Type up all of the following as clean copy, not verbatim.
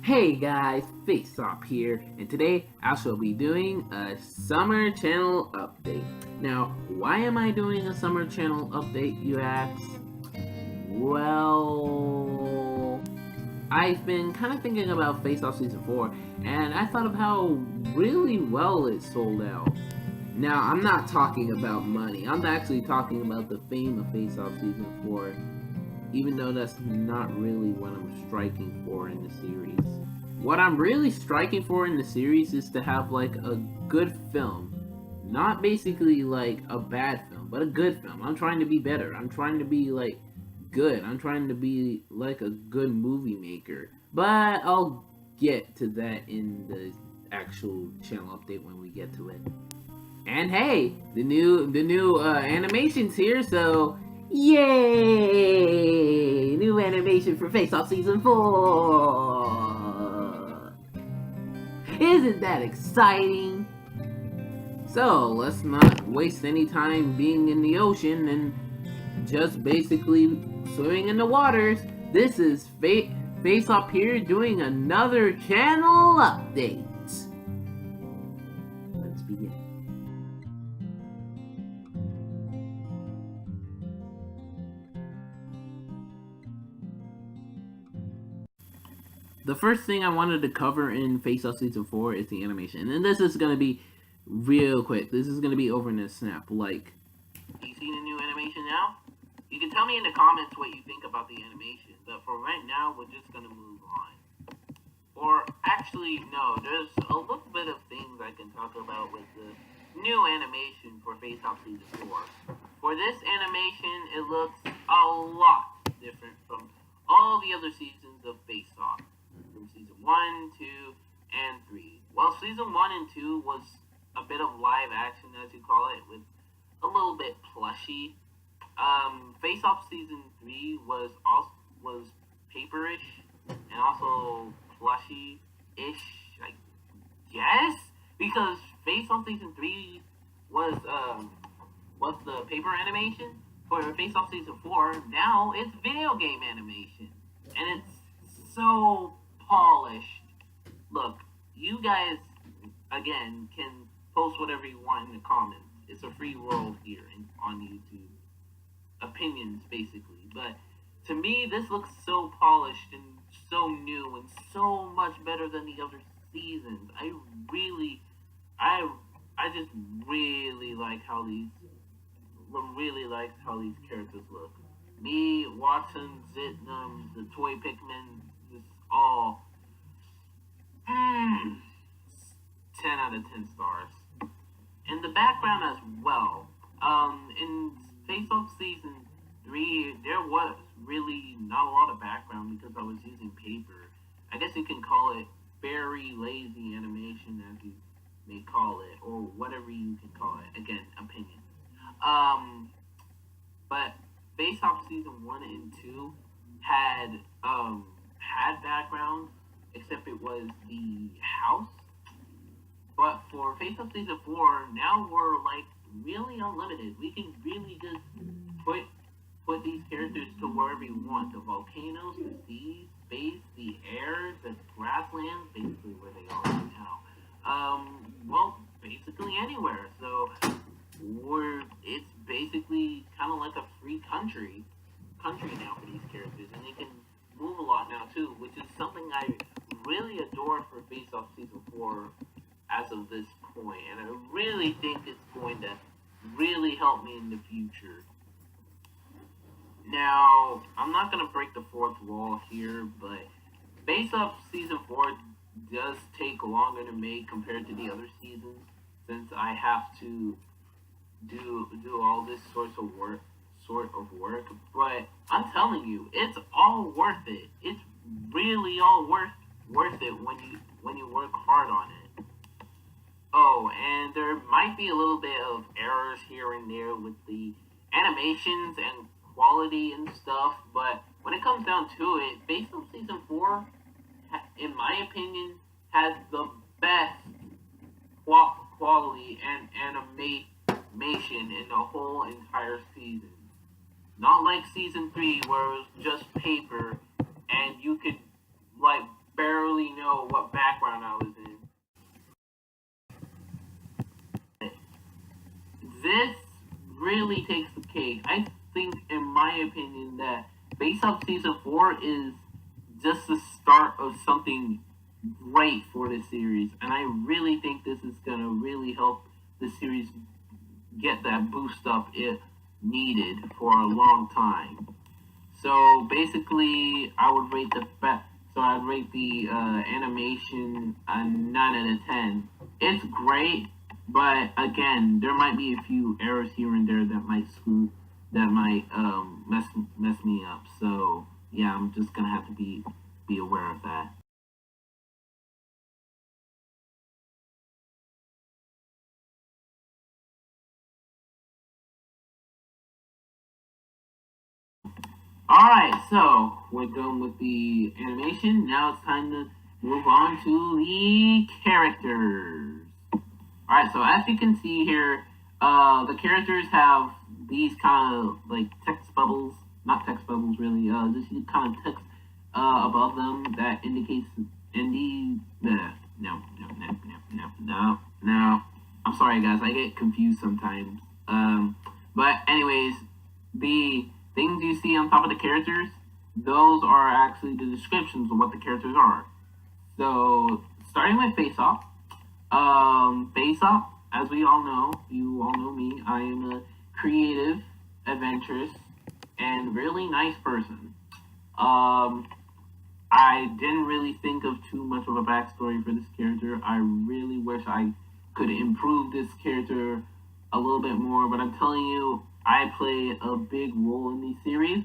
Hey guys, Faithsop here, and today I shall be doing a summer channel update. Now, why am I doing a summer channel update, you ask? Well, I've been kind of thinking about Faceoff Season 4, and I thought of how really well it sold out. Now, I'm not talking about money, I'm actually talking about the fame of Faceoff Season 4, even though that's not really what I'm striking for in the series. What I'm really striking for in the series is to have like a good film. Not basically like a bad film, but a good film. I'm trying to be better. I'm trying to be like good. I'm trying to be like a good movie maker. But I'll get to that in the actual channel update when we get to it. And hey, the new animation's here, so yay! New animation for Face Off Season 4! Isn't that exciting? So, let's not waste any time being in the ocean and just basically swimming in the waters. This is Face Up here doing another channel update. Let's begin. The first thing I wanted to cover in Face Off Season 4 is the animation. And this is going to be real quick. This is going to be over in a snap. Like, you seen a new animation now? You can tell me in the comments what you think about the animation. But for right now, we're just going to move on. Or, actually, no. There's a little bit of things I can talk about with the new animation for Face Off Season 4. For this animation, it looks a lot different from all the other seasons of Face Off. From season 1, 2, and 3. While season 1 and 2 was a bit of live action, as you call it, with a little bit plushy, Face Off season 3 was paperish and also plushy-ish, I guess, because Face Off season 3 was the paper animation. For Face Off season 4, now it's video game animation, and it's so polished. Look, you guys, again, can post whatever you want in the comments. It's a free world here on YouTube. Opinions, basically. But to me, this looks so polished and so new and so much better than the other seasons. I just really like how these characters look. Me, Waton, Zitnam, the toy Pikmin, just all 10 out of 10 stars. And the background as well. In Face Off Season 3, there was really not a lot of background because I was using paper. I guess you can call it very lazy animation, as you may call it, or whatever you can call it. Again, opinion. But Face Off Season 1 and 2 had background, except it was the house. But for Face Off Season 4, now we're like really unlimited. We can really just put these characters to wherever we want. The volcanoes, the seas, space, the air, the grasslands, basically where they are right now. Well, basically anywhere. So it's basically kind of like a free country now for these characters, and they can move a lot now too, which is something I really adore for Face Off Season 4 as of this point, and I really think it's going to really help me in the future. Now, I'm not going to break the fourth wall here, but Face Off Season 4 does take longer to make compared to the other seasons, since I have to do all this sort of work, but I'm telling you, it's all worth it. It's really all worth it when you work hard on it. Oh, and there might be a little bit of errors here and there with the animations and quality and stuff, but when it comes down to it, Face Off Season 4, in my opinion, has the best quality and animation in the whole entire season. Not like Season 3, where it was just paper, and you could, like, barely know what background I was in. This really takes the cake. I think, in my opinion, that Faceoff Season 4 is just the start of something great for the series. And I really think this is going to really help the series get that boost up it needed for a long time. So basically, I'd rate the animation a 9 out of 10. It's great, but again, there might be a few errors here and there that might mess me up. So yeah, I'm just gonna have to be aware of that. Alright, so we're done with the animation. Now it's time to move on to the characters. Alright, so as you can see here, the characters have these kind of like text bubbles, not text bubbles really, just kind of text above them that indicates no. I'm sorry guys, I get confused sometimes. But anyways, the things you see on top of the characters, those are actually the descriptions of what the characters are. So starting with Faceoff. Faceoff, as we all know, you all know me, I am a creative, adventurous, and really nice person. I didn't really think of too much of a backstory for this character. I really wish I could improve this character a little bit more, but I'm telling you, I play a big role in these series.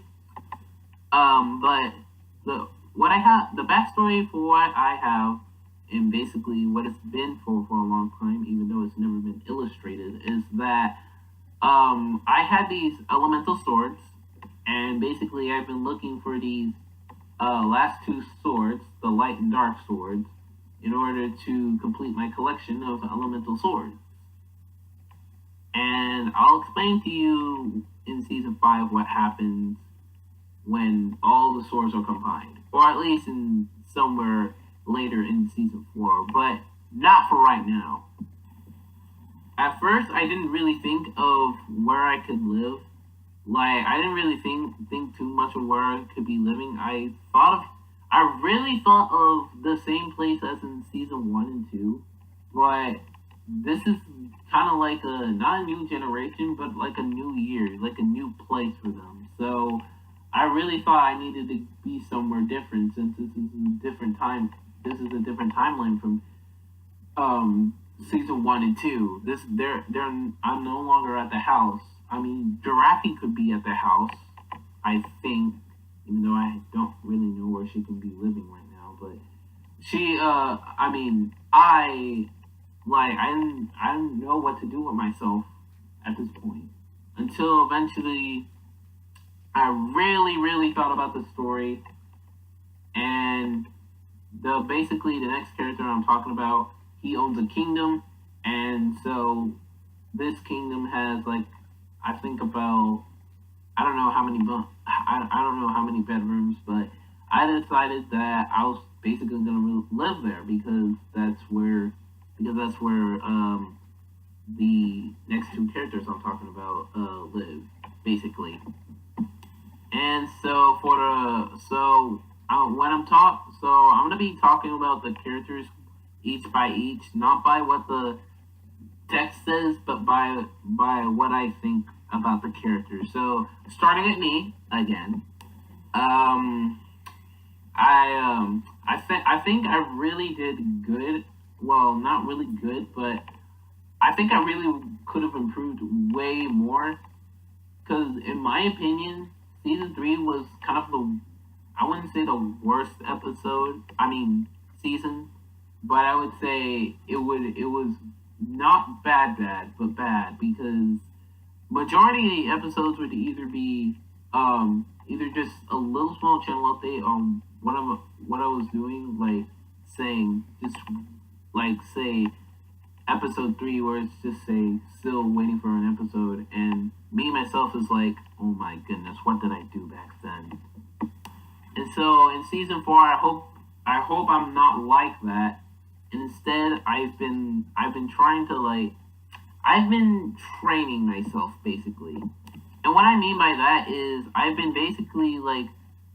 But the backstory for what I have, and basically what it's been for a long time, even though it's never been illustrated, is that I had these elemental swords, and basically I've been looking for these last two swords, the light and dark swords, in order to complete my collection of elemental swords. And I'll explain to you in Season 5 what happens when all the swords are combined. Or at least in somewhere later in Season 4, but not for right now. At first, I didn't really think of where I could live. Like, I didn't really think too much of where I could be living. I really thought of the same place as in Season 1 and 2, but this is kind of like not a new generation, but like a new year, like a new place for them. So I really thought I needed to be somewhere different, since this is a different time. This is a different timeline from Season 1 and 2. I'm no longer at the house. I mean, Giraffy could be at the house, I think, even though I don't really know where she can be living right now. But she, I didn't know what to do with myself at this point. Until eventually, I really thought about the story, and basically the next character I'm talking about, he owns a kingdom, and so this kingdom has like, I think about, I don't know how many bedrooms, but I decided that I was basically gonna live there because that's where the next two characters I'm talking about live, basically. And so I'm gonna be talking about the characters each by each, not by what the text says, but by what I think about the characters. So starting at me again, I think I really did good. Well, not really good, but I think I really could have improved way more. Because in my opinion, Season 3 was kind of I wouldn't say the worst season, but I would say it was not bad, but bad, because majority of the episodes would either be either just a little small channel update on what I was doing, like say episode 3, where it's just say still waiting for an episode, and me myself is like, oh my goodness, what did I do back then? And so in Season 4, I hope I hope I'm not like that. Instead, I've been trying to I've been training myself basically. And what I mean by that is I've been basically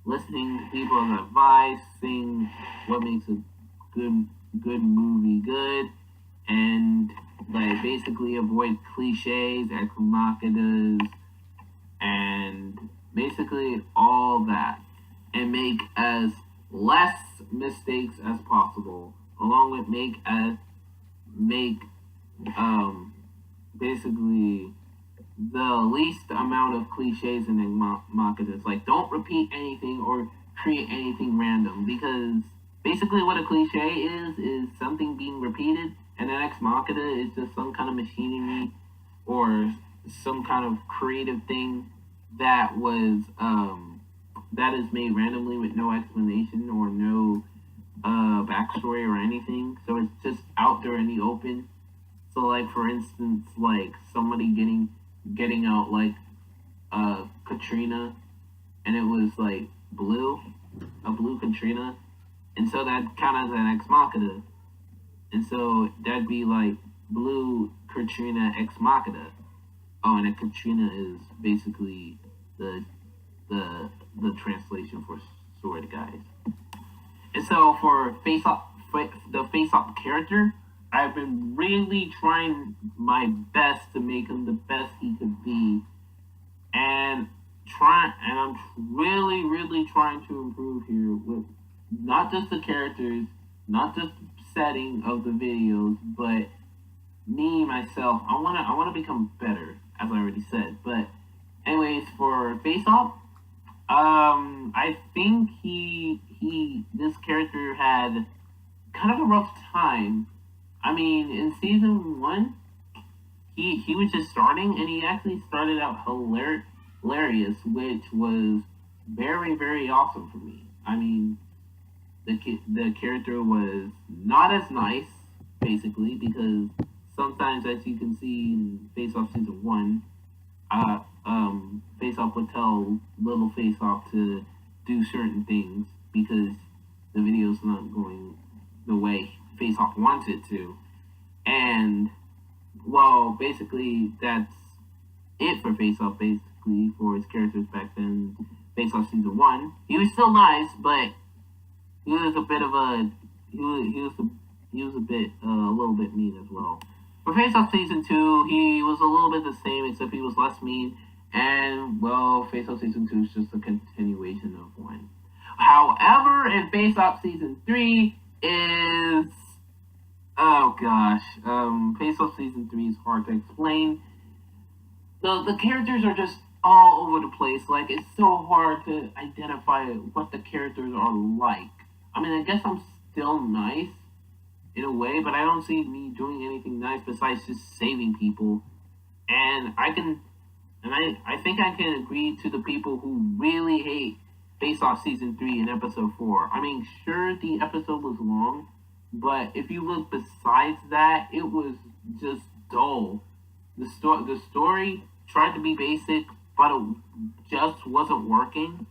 listening to people's advice, seeing what makes a good movie good, and basically avoid cliches, ex machinas, and basically all that, and make as less mistakes as possible, along with make basically the least amount of cliches and machinas. Like, don't repeat anything or create anything random, because basically what a cliche is something being repeated, and an ex machina is just some kind of machinery or some kind of creative thing that was that is made randomly with no explanation or no backstory or anything. So it's just out there in the open. So for instance, somebody getting out Katrina, and it was a blue Katrina, and so that kind of an ex machina, and so that'd be blue Katrina ex machina. Oh, and a Katrina is basically the translation for sword, guys. And so for the Faceoff character, I've been really trying my best to make him the best he could be, and I'm really trying to improve here with not just the characters, not just the setting of the videos, but me myself. I wanna become better, as I already said. But anyways, for Faceoff, I think this character had kind of a rough time. I mean, in season 1, he was just starting, and he actually started out hilarious, which was very awesome for me. I mean, the character was not as nice, basically, because sometimes, as you can see in Faceoff season 1, Faceoff would tell little Faceoff to do certain things because the video's not going the way Faceoff wants it to. And, well, basically, that's it for Faceoff, basically, for his characters back then. Faceoff season 1, he was still nice, but he was a bit of a, he was a little bit mean as well. For Faceoff season 2, he was a little bit the same, except he was less mean. And, well, Faceoff season 2 is just a continuation of 1. However, in Faceoff season 3 is, oh gosh, Faceoff season 3 is hard to explain. The characters are just all over the place. It's so hard to identify what the characters are like. I mean, I guess I'm still nice in a way, but I don't see me doing anything nice besides just saving people. And I think I can agree to the people who really hate Faceoff season 3 and episode 4. I mean, sure, the episode was long, but if you look besides that, it was just dull. The story tried to be basic, but it just wasn't working.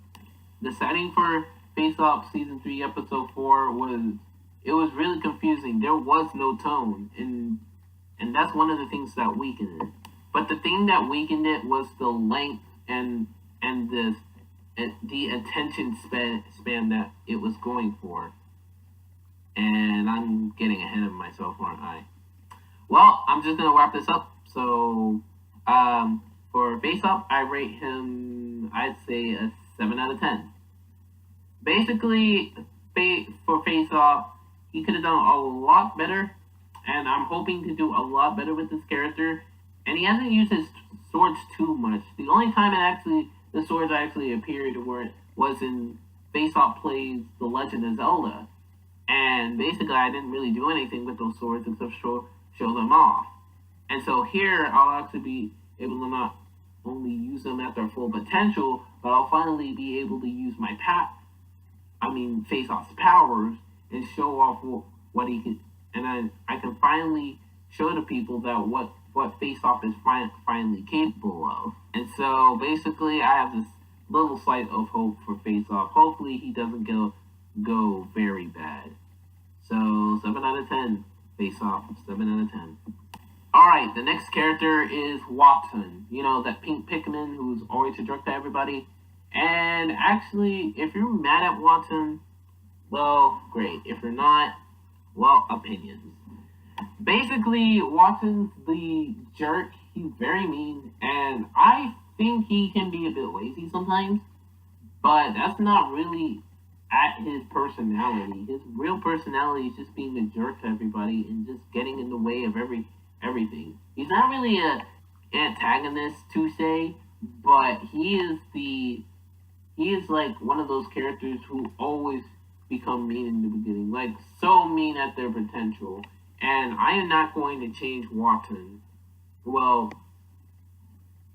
The setting for Faceoff season 3 episode 4 was really confusing. There was no tone, and that's one of the things that weakened it. But the thing that weakened it was the length and the attention span that it was going for. And I'm getting ahead of myself, aren't I? Well, I'm just gonna wrap this up. So, for Faceoff, I rate him, I'd say a 7 out of 10. Basically, for Faceoff, he could have done a lot better, and I'm hoping to do a lot better with this character. And he hasn't used his swords too much. The only time the swords actually appeared was in Faceoff Plays The Legend of Zelda. And basically, I didn't really do anything with those swords except show them off. And so here, I'll actually be able to not only use them at their full potential, but I'll finally be able to use Faceoff's powers and show off what he can. And I can finally show to people that what Faceoff is finally capable of. And so basically, I have this little sight of hope for Faceoff. Hopefully, he doesn't go very bad. So 7 out of 10. Faceoff, 7 out of 10. Alright, the next character is Waton. You know, that pink Pikmin who's always a jerk to everybody. And actually, if you're mad at Waton, well, great. If you're not, well, opinions. Basically, Watson's the jerk. He's very mean, and I think he can be a bit lazy sometimes, but that's not really at his personality. His real personality is just being a jerk to everybody and just getting in the way of everything. He's not really a antagonist to say, but he is like one of those characters who always become mean in the beginning, like so mean at their potential. And I am not going to change Waton. Well,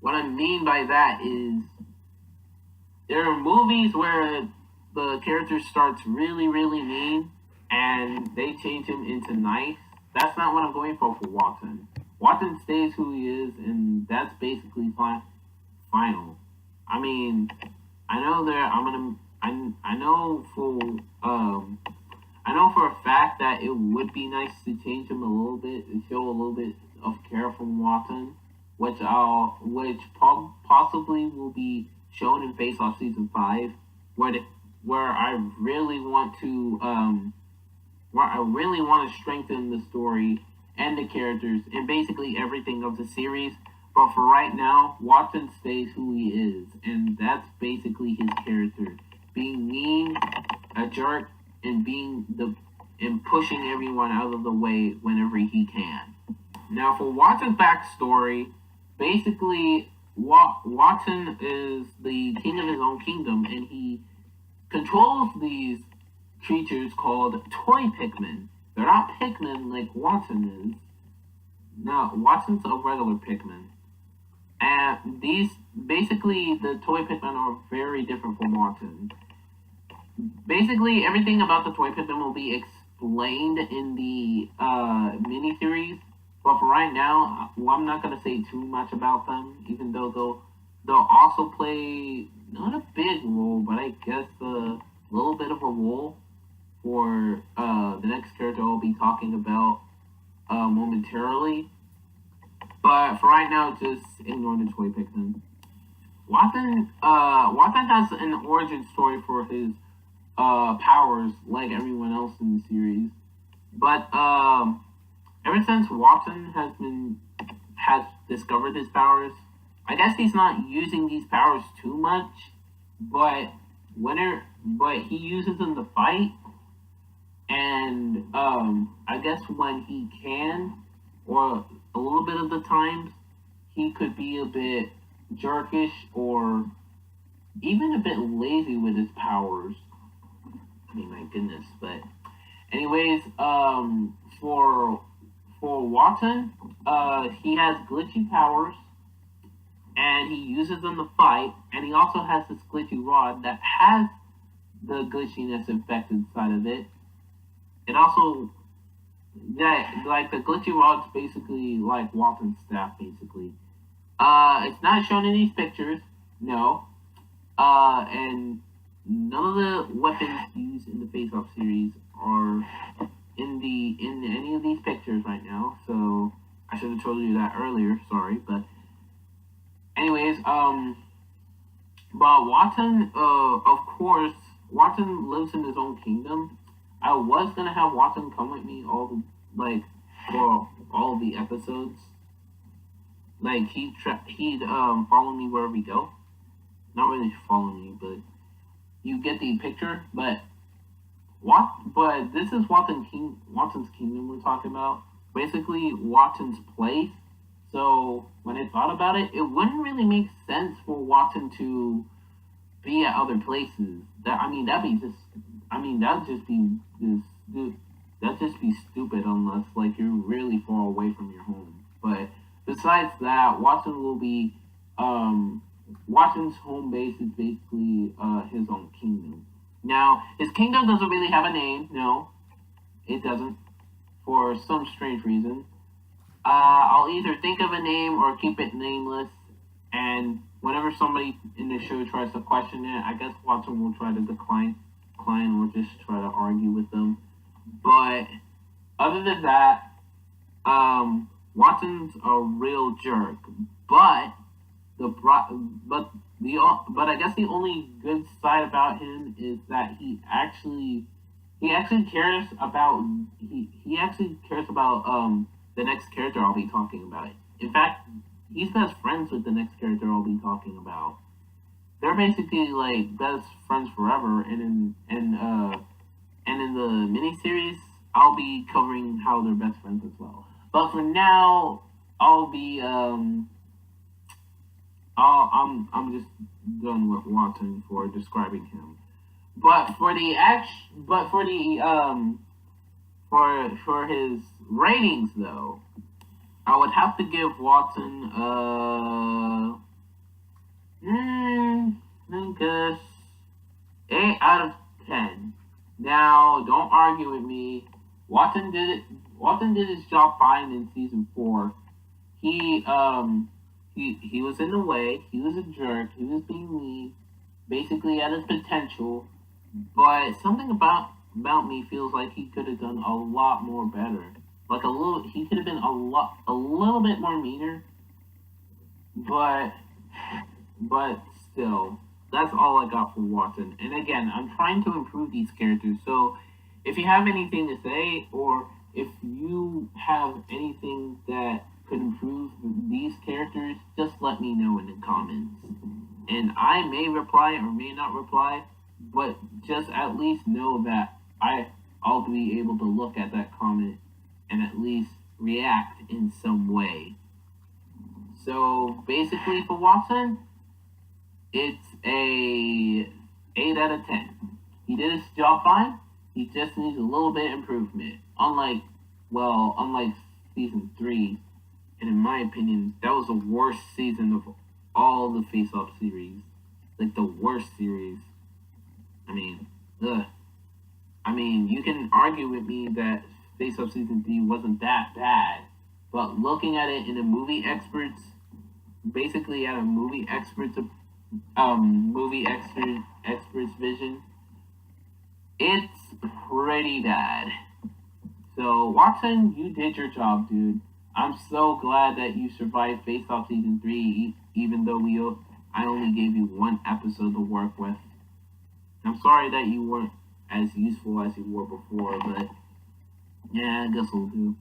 what I mean by that is there are movies where the character starts really, really mean and they change him into nice. That's not what I'm going for Waton. Waton stays who he is, and that's basically final. I mean, I know there. I know for a fact that it would be nice to change him a little bit and show a little bit of care from Waton, which possibly will be shown in Faceoff season 5, where I really want to strengthen the story and the characters and basically everything of the series. But for right now, Waton stays who he is, and that's basically his character: being mean, a jerk, and pushing everyone out of the way whenever he can. Now, for Waton's backstory, basically, Waton is the king of his own kingdom, and he controls these creatures called toy Pikmin. They're not Pikmin like Waton is. No, Waton's a regular Pikmin. And the toy Pikmin are very different from Waton. Basically, everything about the toy Pikmin will be explained in the miniseries. But for right now, I'm not going to say too much about them, even though they'll also play not a big role, but I guess a little bit of a role for the next character I'll be talking about momentarily. But for right now, just ignore the toy Pikmin. Waton has an origin story for his powers, like everyone else in the series. But ever since Waton has discovered his powers, I guess he's not using these powers too much. But he uses them to fight, and I guess when he can, or a little bit of the times, he could be a bit jerkish or even a bit lazy with his powers. I mean, my goodness. But anyways, for Waton, he has glitchy powers, and he uses them to fight, and he also has this glitchy rod that has the glitchiness effect inside of it. It also, like, the glitchy rod's basically like Waton's staff, basically. It's not shown in these pictures, no. And none of the weapons used in the Faceoff series are in any of these pictures right now, so I should have told you that earlier, sorry, but anyways, but Waton, of course, Waton lives in his own kingdom. I was gonna have Waton come with me for all of the episodes. Like, he'd follow me wherever we go. Not really follow me, but you get the picture. But this is Waton's kingdom we're talking about. Basically, Waton's place. So when I thought about it, it wouldn't really make sense for Waton to be at other places. That'd just be stupid unless like you're really far away from your home. But besides that, Waton's home base is basically his own kingdom. Now, his kingdom doesn't really have a name. No, it doesn't, for some strange reason. I'll either think of a name or keep it nameless, and whenever somebody in the show tries to question it, I guess Waton will try to decline decline or just try to argue with them. But other than that, Watson's a real jerk. But but I guess the only good side about him is that he actually cares about the next character I'll be talking about. In fact, he's best friends with the next character I'll be talking about. They're basically like best friends forever, and in the miniseries I'll be covering how they're best friends as well. But for now, I'll be I'm just done with Waton for describing him. But for his ratings though, I would have to give Waton I guess 8 out of 10. Now, don't argue with me. Waton did his job fine in season 4. He was in the way. He was a jerk. He was being mean, basically at his potential. But something about me feels like he could have done a lot more better. He could have been a little bit more meaner. But still, that's all I got for Waton. And again, I'm trying to improve these characters. So if you have anything to say, or if you have anything that could improve these characters, just let me know in the comments. And I may reply or may not reply, but just at least know that I'll be able to look at that comment and at least react in some way. So basically for Waton, it's a 8 out of 10. He did his job fine. He just needs a little bit of improvement. Unlike season 3, and in my opinion, that was the worst season of all the Faceoff series. Like the worst series. I mean, you can argue with me that Faceoff season 3 wasn't that bad, but looking at it in a movie expert's vision, it's pretty bad. So Waton, you did your job, dude. I'm so glad that you survived Faceoff season 3, even though I only gave you 1 episode to work with. I'm sorry that you weren't as useful as you were before, but yeah, I guess we'll do.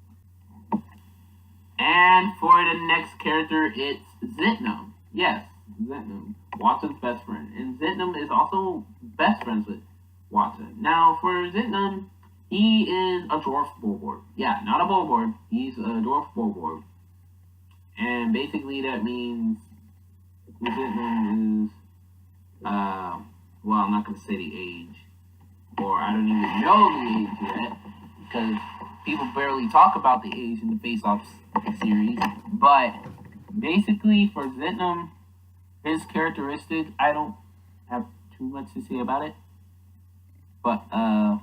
And for the next character, it's Zitnam. Yes, Zitnam, Waton's best friend. And Zitnam is also best friends with Waton. Now, for Zitnam, he is a dwarf bullboard. Yeah, not a bullboard. He's a dwarf bullboard. And basically that means Zitnam is, well, I'm not going to say the age. Or I don't even know the age yet. Because people barely talk about the age in the Faceoff series. But basically for Zitnam, his characteristic, I don't have too much to say about it. But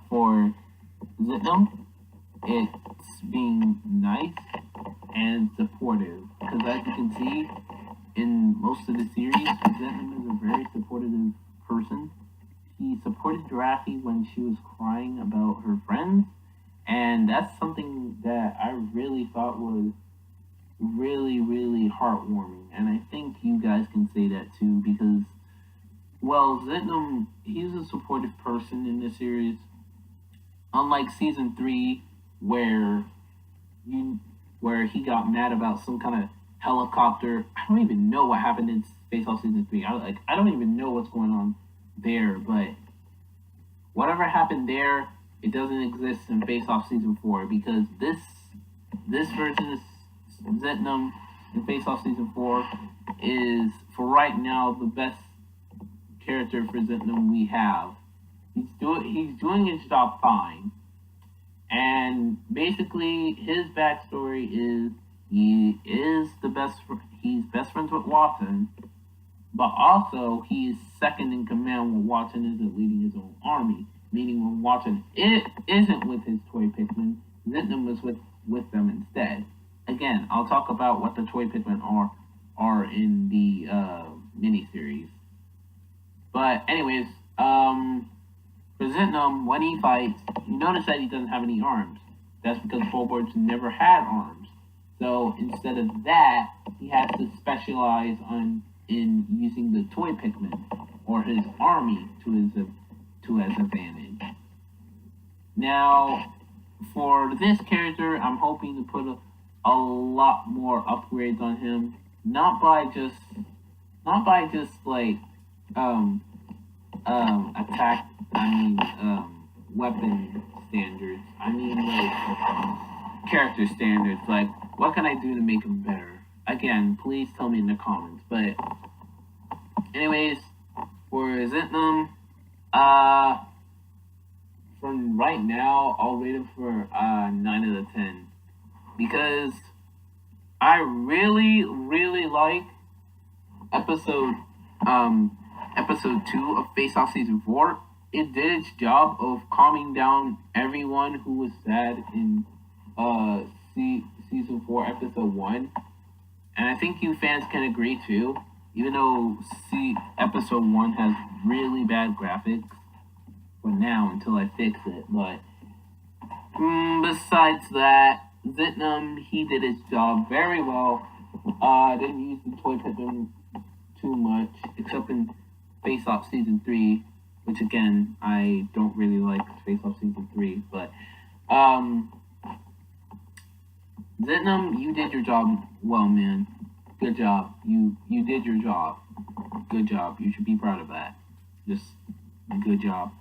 for Zitnam, it's being nice and supportive. Because as you can see in most of the series, Zitnam is a very supportive person. He supported Giraffy when she was crying about her friends. And that's something that I really thought was really, really heartwarming. And I think you guys can say that too, because, well, Zitnam, he's a supportive person in this series. Unlike season 3, where he got mad about some kind of helicopter. I don't even know what happened in Faceoff season 3. I don't even know what's going on there, but whatever happened there, it doesn't exist in Faceoff season 4, because this version of Zitnam in Faceoff season 4 is, for right now, the best character for Zitnam we have. He's doing his job fine, and basically his backstory is he's best friends with Waton, but also he is second in command when Waton isn't leading his own army. Meaning when Waton isn't with his toy Pikmin, Zitnam was with them instead. Again, I'll talk about what the toy Pikmin are in the miniseries. But anyways, for For Zitnam, when he fights, you notice that he doesn't have any arms. That's because Bulborgs never had arms. So instead of that, he has to specialize in using the toy Pikmin or his army to his advantage. Now, for this character, I'm hoping to put a lot more upgrades on him. Not by just like attack. Weapon standards. I mean like character standards. Like, what can I do to make him better? Again, please tell me in the comments. But anyways, for Zitnam, from right now, I'll rate him for 9 out of 10 because I really like episode 2 of Faceoff season 4. It did its job of calming down everyone who was sad in season 4 episode 1, and I think you fans can agree too. Even though episode 1 has really bad graphics for now until I fix it, but besides that, Zitnam, he did his job very well. Didn't use the toy Pikmin too much, except in Faceoff season 3, which again I don't really like Faceoff season 3. But Zitnam, you did your job well, man. Good job. You did your job. Good job. You should be proud of that. Just good job.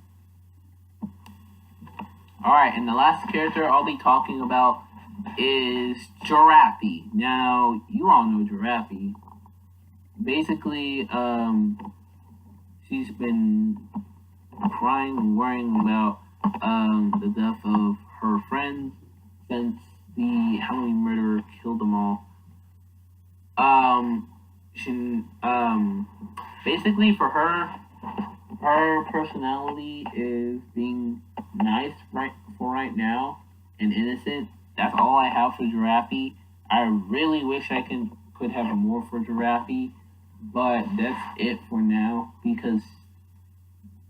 Alright, and the last character I'll be talking about is Giraffy. Now, you all know Giraffy. Basically, she's been crying and worrying about the death of her friends since the Halloween murderer killed them all. Basically for her personality is being nice right now and innocent. That's all I have for Giraffy. I really wish I could have more for Giraffy, but that's it for now because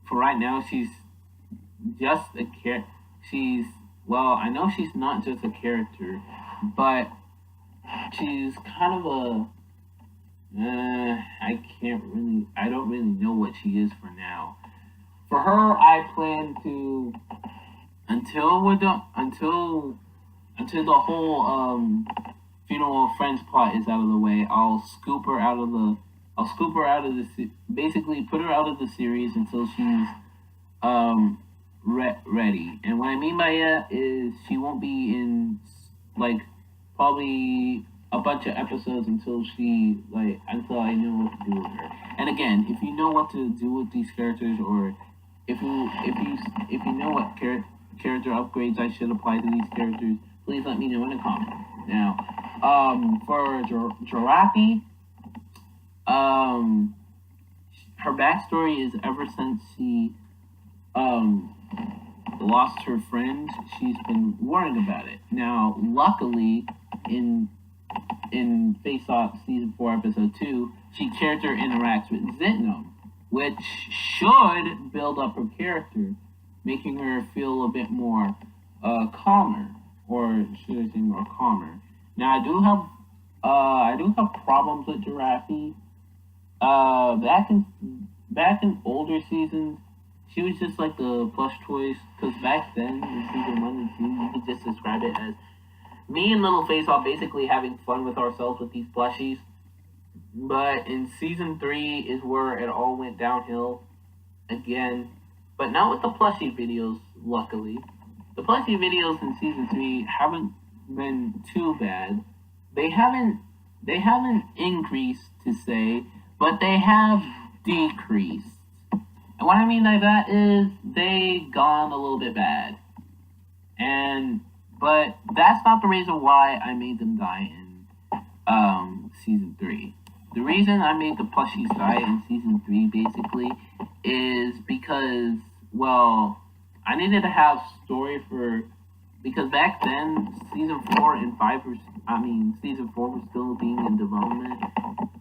for right now she's just a character. I know she's not just a character, but she's kind of a I don't really know what she is for now. For her, I plan to until the whole funeral of friends plot is out of the way. I'll scoop her out of the basically put her out of the series until she's ready. And what I mean by that is she won't be in like probably a bunch of episodes until I know what to do with her. And again, if you know what to do with these characters, or if you know what character upgrades I should apply to these characters, please let me know in the comments. Now, for Giraffy, her backstory is ever since she lost her friend, she's been worrying about it. Now, luckily, in Faceoff season 4 episode 2, she character interacts with Zitnam, which should build up her character, making her feel a bit more calmer, or should I say more calmer. Now I do have problems with Giraffy. Back in older seasons, she was just like the plush toys, because back then in season 1 and 2, you could just describe it as me and Little Faceoff basically having fun with ourselves with these plushies. But in season 3 is where it all went downhill again. But not with the plushie videos, luckily. The plushie videos in season 3 haven't been too bad. They haven't increased to say, but they have decreased. And what I mean by that is they gone a little bit bad. But that's not the reason why I made them die in season 3. The reason I made the plushies die in season 3 basically is because, well, I needed to have story because back then season 4 and 5 season 4 was still being in development,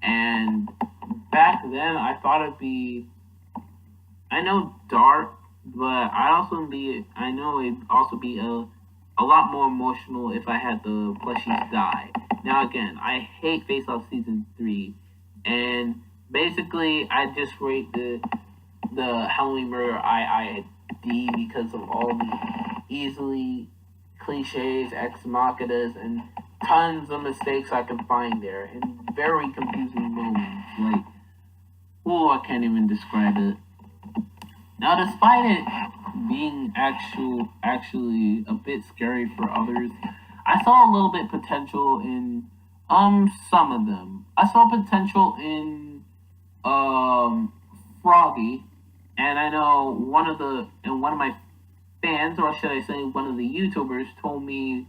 and back then I thought it'd be, I know but I know it'd also be a lot more emotional if I had the plushies die. Now again, I hate Faceoff season 3, and basically I just rate the Halloween Murder I at D because of all the easily cliches, ex machinas, and tons of mistakes I can find there, and very confusing moments. Like, oh, I can't even describe it. Now, despite it being actually a bit scary for others, I saw a little bit potential in some of them. I saw potential in um Froggy, and I know one of my fans, or should I say, one of the YouTubers told me,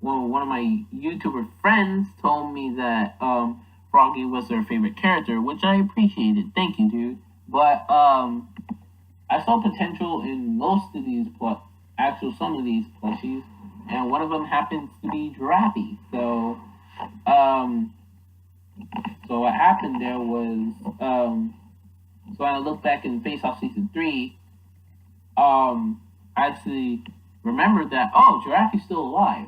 well, one of my YouTuber friends told me that Froggy was their favorite character, which I appreciated. Thank you, dude. But I saw potential in most of these some of these plushies, and one of them happens to be Giraffy. Um, so what happened there was, so when I look back in Face Off season 3, I actually remembered that, oh, Giraffy's still alive,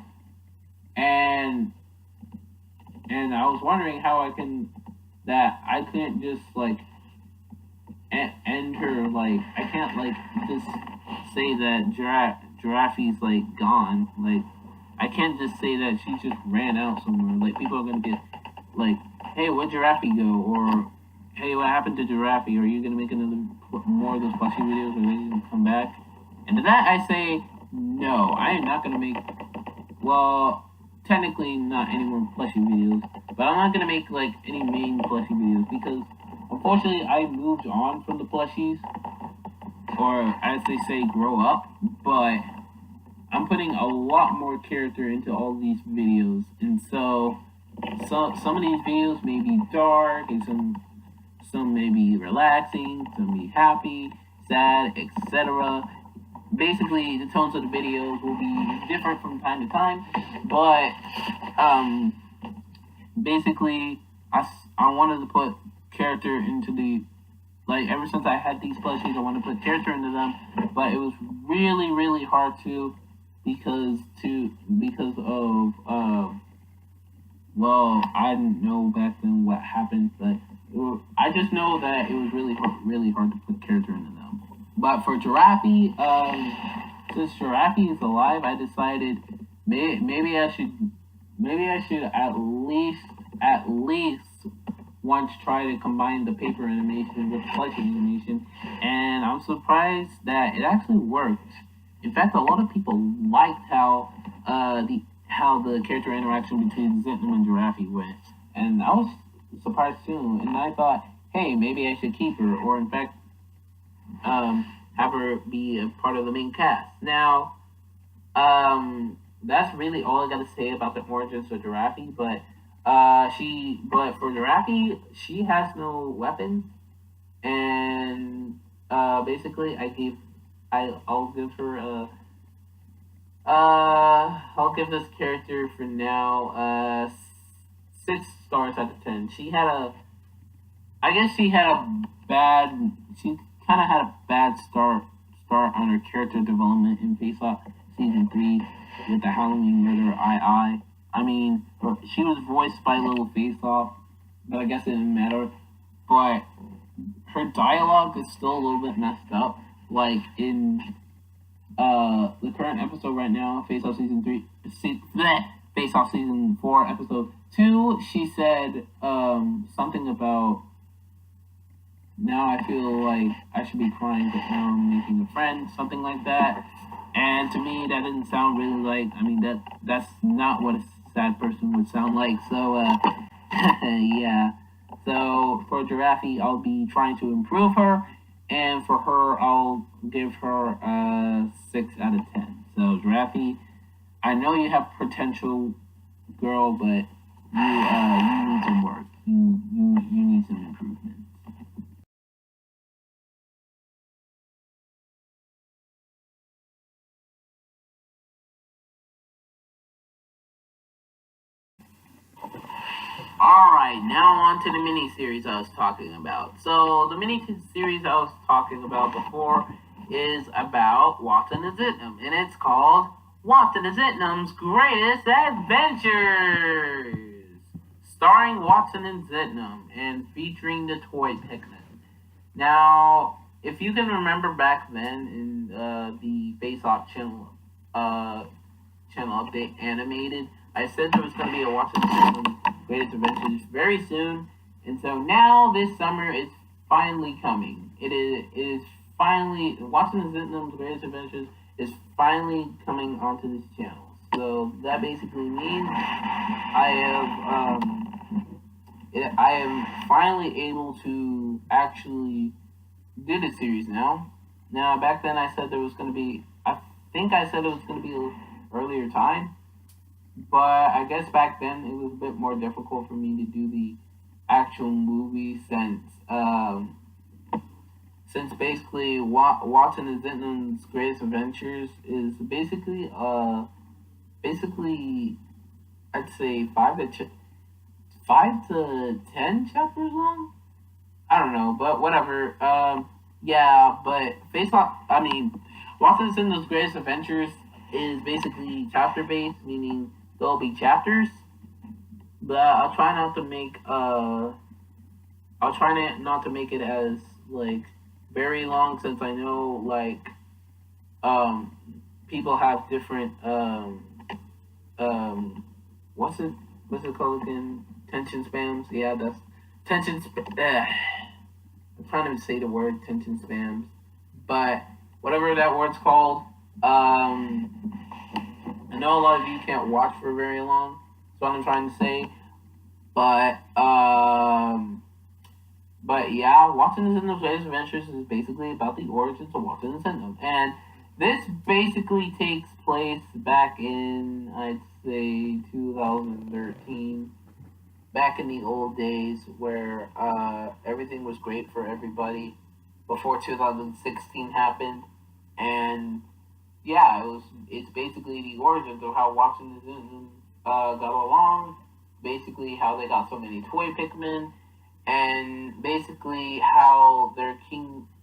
and I was wondering how I couldn't just like end her, like I can't like just say that Giraffy's like gone, like I can't just say that she just ran out somewhere. Like people are gonna get like, hey, where'd Giraffy go? Or hey, what happened to Giraffy? Are you gonna make more of those plushie videos? Are they gonna come back? And to that I say no. I am not gonna make, well, technically not any more plushie videos, but I'm not gonna make like any main plushie videos because unfortunately I moved on from the plushies, or as they say, grow up. But I'm putting a lot more character into all these videos, and so some of these videos may be dark, and some may be relaxing, some may be happy, sad, etc. Basically, the tones of the videos will be different from time to time, but basically, I wanted to put character into the, like, ever since I had these plushies, I wanted to put character into them, but it was really, really hard to, because of well, I didn't know back then what happened, but I just know that it was really hard to put character into them. But for Giraffy, since Giraffy is alive, I decided maybe I should at least once try to combine the paper animation with plushie animation, and I'm surprised that it actually worked. In fact, a lot of people liked how the character interaction between Zitnam and Giraffy went, and I was surprised too. And I thought, hey, maybe I should keep her, or in fact, have her be a part of the main cast. Now, that's really all I gotta say about the origins of Giraffy. But for Giraffy, she has no weapon, and basically, I'll give her a. I'll give this character for now 6 stars out of 10. I guess she had a bad, she kind of had a bad start on her character development in Faceoff season 3 with the Halloween murder I mean, she was voiced by Little Faceoff, but I guess it didn't matter. But her dialogue is still a little bit messed up. Like in the current episode right now, Faceoff season 3, Faceoff season 4, episode 2, she said something about, now I feel like I should be crying, but now I'm making a friend, something like that. And to me, that didn't sound really like, I mean, that's not what a sad person would sound like. So, yeah. So, for Giraffy, I'll be trying to improve her. And for her, I'll give her a 6 out of 10. So, Giraffy, I know you have potential, girl, but you need some work. You need some improvement. Alright, now on to the mini series I was talking about. So, the mini series I was talking about before is about Waton and Zitnam, and it's called Waton and Zitnam's Greatest Adventures, starring Waton and Zitnam and featuring the toy Pikmin. Now, if you can remember back then in the Faceoff channel update animated, I said there was going to be a Waton and Zitnam Greatest Adventures very soon, and so now this summer it's finally coming. It is finally Waton and Zitnam's Greatest Adventures is finally coming onto this channel. So that basically means I am finally able to actually do the series now. Now back then I said there was going to be, I think I said it was going to be an earlier time, but I guess back then it was a bit more difficult for me to do the actual movie since basically Waton and Zitnam's Greatest Adventures is basically I'd say 5 to 10 chapters long. I don't know, but whatever. Yeah, but Waton and Zitnam's Greatest Adventures is basically chapter based, meaning there'll be chapters. But I'll try not to make it as like very long, since I know people have different what's it called again? Tension spams. Yeah, that's tension. I'm trying to say the word tension spams, but whatever that word's called. I know a lot of you can't watch for very long. That's what I'm trying to say. But yeah, Waton and Zitnam's Greatest Adventures is basically about the origins of Waton and Zitnam, and this basically takes place back in, I'd say, 2013, back in the old days where everything was great for everybody before 2016 happened, and yeah, it's basically the origins of how Waton and Zitnam got along, basically how they got so many toy Pikmin, and basically how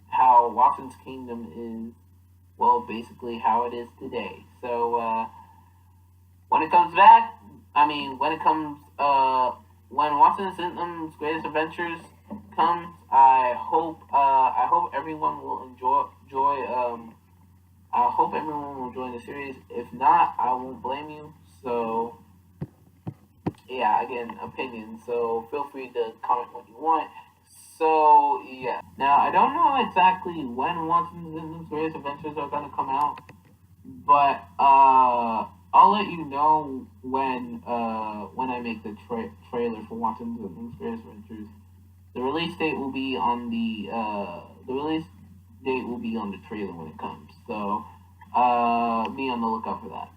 how Waton's kingdom is, well, basically how it is today. So when it comes back, when Waton and Zitnam's Greatest Adventures comes, I hope everyone will enjoy. I hope everyone will join the series. If not, I won't blame you. So yeah, again, opinion. So feel free to comment what you want. So yeah. Now I don't know exactly when Waton and Zitnam's Greatest Adventures are gonna come out, but I'll let you know when I make the trailer for Waton and Zitnam's Greatest Adventures. The release date will be on the trailer when it comes. So be on the lookout for that.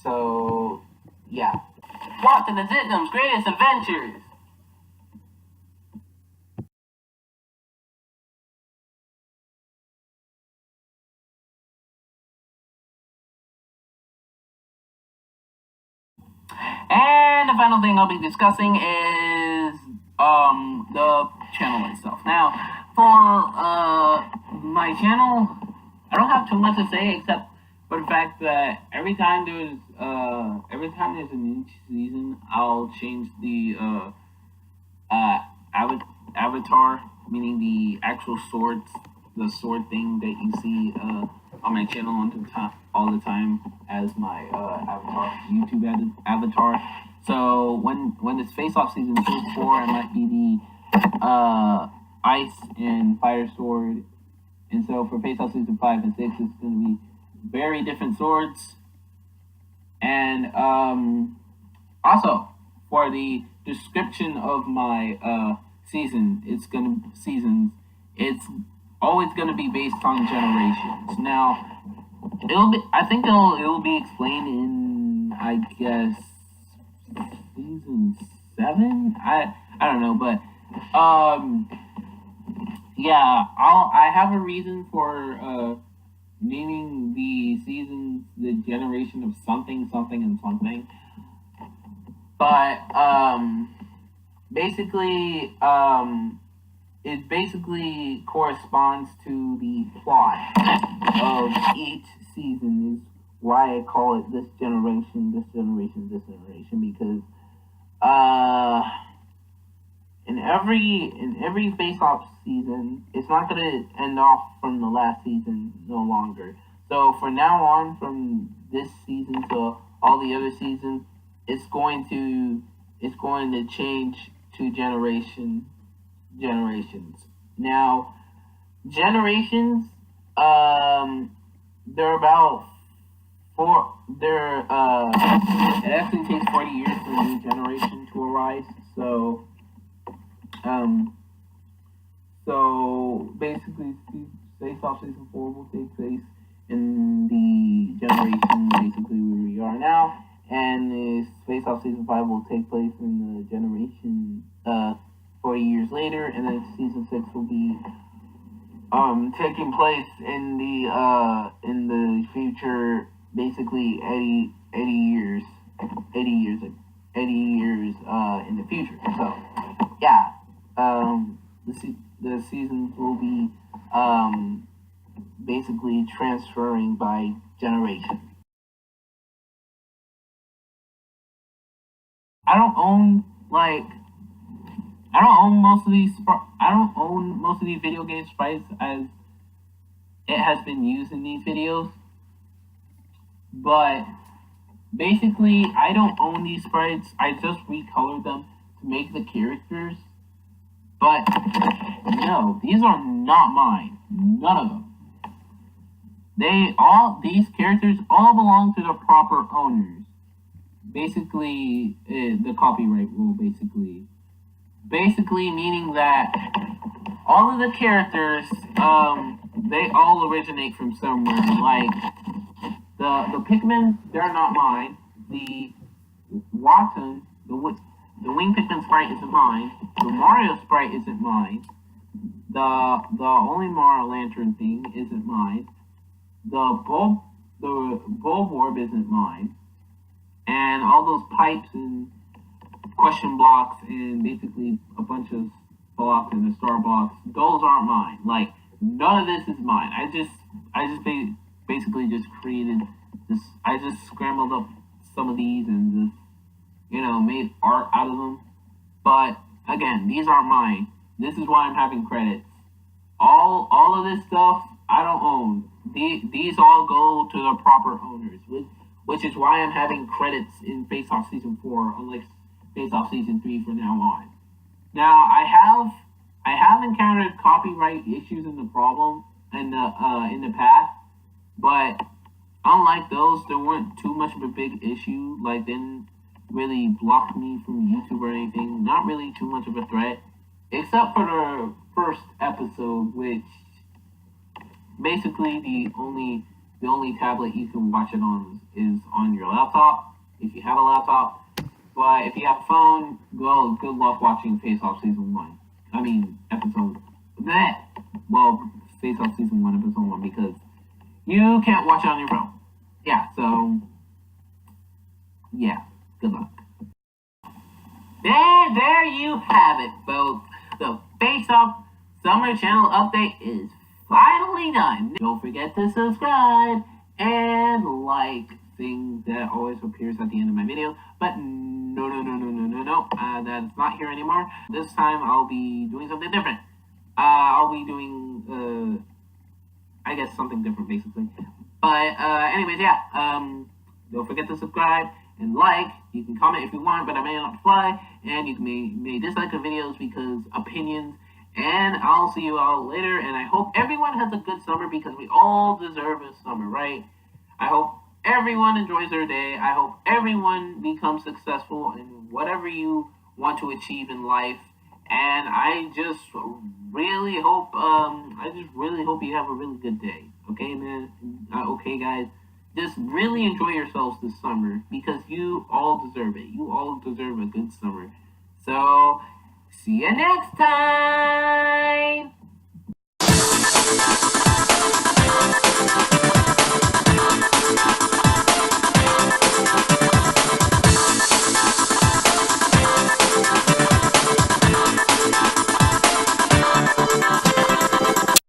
So yeah. Waton and Zitnam's Greatest Adventures. And the final thing I'll be discussing is the channel itself. Now, for my channel, I don't have too much to say except for the fact that every time there's a new season, I'll change the avatar, meaning the actual sword thing that you see on my channel all the time as my avatar, YouTube avatar. So when this Faceoff season 4, I might be the ice and fire sword, and so for Faceoff season 5 and 6, it's going to be very different swords. And also for the description of my seasons, it's always gonna be based on generations. Now, I think it will be explained in, I guess, season 7. I don't know, but yeah, I have a reason for naming the seasons the generation of something, something, and something. But basically, it basically corresponds to the plot of each season. Is why I call it this generation, because in every Face-Off season, it's not gonna end off from the last season no longer. So from now on, from this season to all the other seasons, it's going to change to generations. Now, generations, they're about four. It actually takes 40 years for a new generation to arise. So basically, Faceoff Season 4 will take place in the generation basically where we are now, and the Faceoff Season 5 will take place in the generation 40 years later, and then Season 6 will be taking place in the future, basically 80 years in the future. So yeah, the seasons will be basically transferring by generation. I don't own most of these. I don't own most of these video game sprites as it has been used in these videos. But basically, I don't own these sprites. I just recolored them to make the characters. But no, these are not mine. None of them. These characters all belong to the proper owners. Basically, the copyright rule. Basically meaning that all of the characters, they all originate from somewhere. Like the Pikmin, they're not mine. The Waton, the Wing Pikmin sprite isn't mine. The Mario sprite isn't mine. The only Mario Lantern thing isn't mine. The bulb orb isn't mine. And all those pipes and question blocks and basically a bunch of blocks and a star blocks, those aren't mine. Like, none of this is mine. I just basically just created this. I just scrambled up some of these and just, made art out of them. But again, these aren't mine. This is why I'm having credits. All of this stuff I don't own. These all go to the proper owners, which is why I'm having credits in Face-Off Season 4, unlike Face-Off Season 3 from now on. Now, I have encountered copyright issues in the past, but unlike those, there weren't too much of a big issue. Like, they didn't really block me from YouTube or anything. Not really too much of a threat, except for the first episode, which basically the only tablet you can watch it on is on your laptop, if you have a laptop. But if you have a phone, well, good luck watching Face-Off Season 1. I mean, Face-Off Season 1, Episode 1, because you can't watch it on your phone. Yeah, so, yeah, good luck. There you have it, folks. The Face-Off Summer Channel update is finally done. Don't forget to subscribe and like thing that always appears at the end of my video. But no, that's not here anymore. This time I'll be doing something different. I'll be doing, I guess something different basically. But anyways, yeah. Don't forget to subscribe and like. You can comment if you want, but I may not reply. And you may dislike the videos because opinions. And I'll see you all later, and I hope everyone has a good summer because we all deserve a summer, right? I hope everyone enjoys their day. I hope everyone becomes successful in whatever you want to achieve in life. And I just really hope you have a really good day. Okay, man? Okay, guys? Just really enjoy yourselves this summer because you all deserve it. You all deserve a good summer. So, see you next time!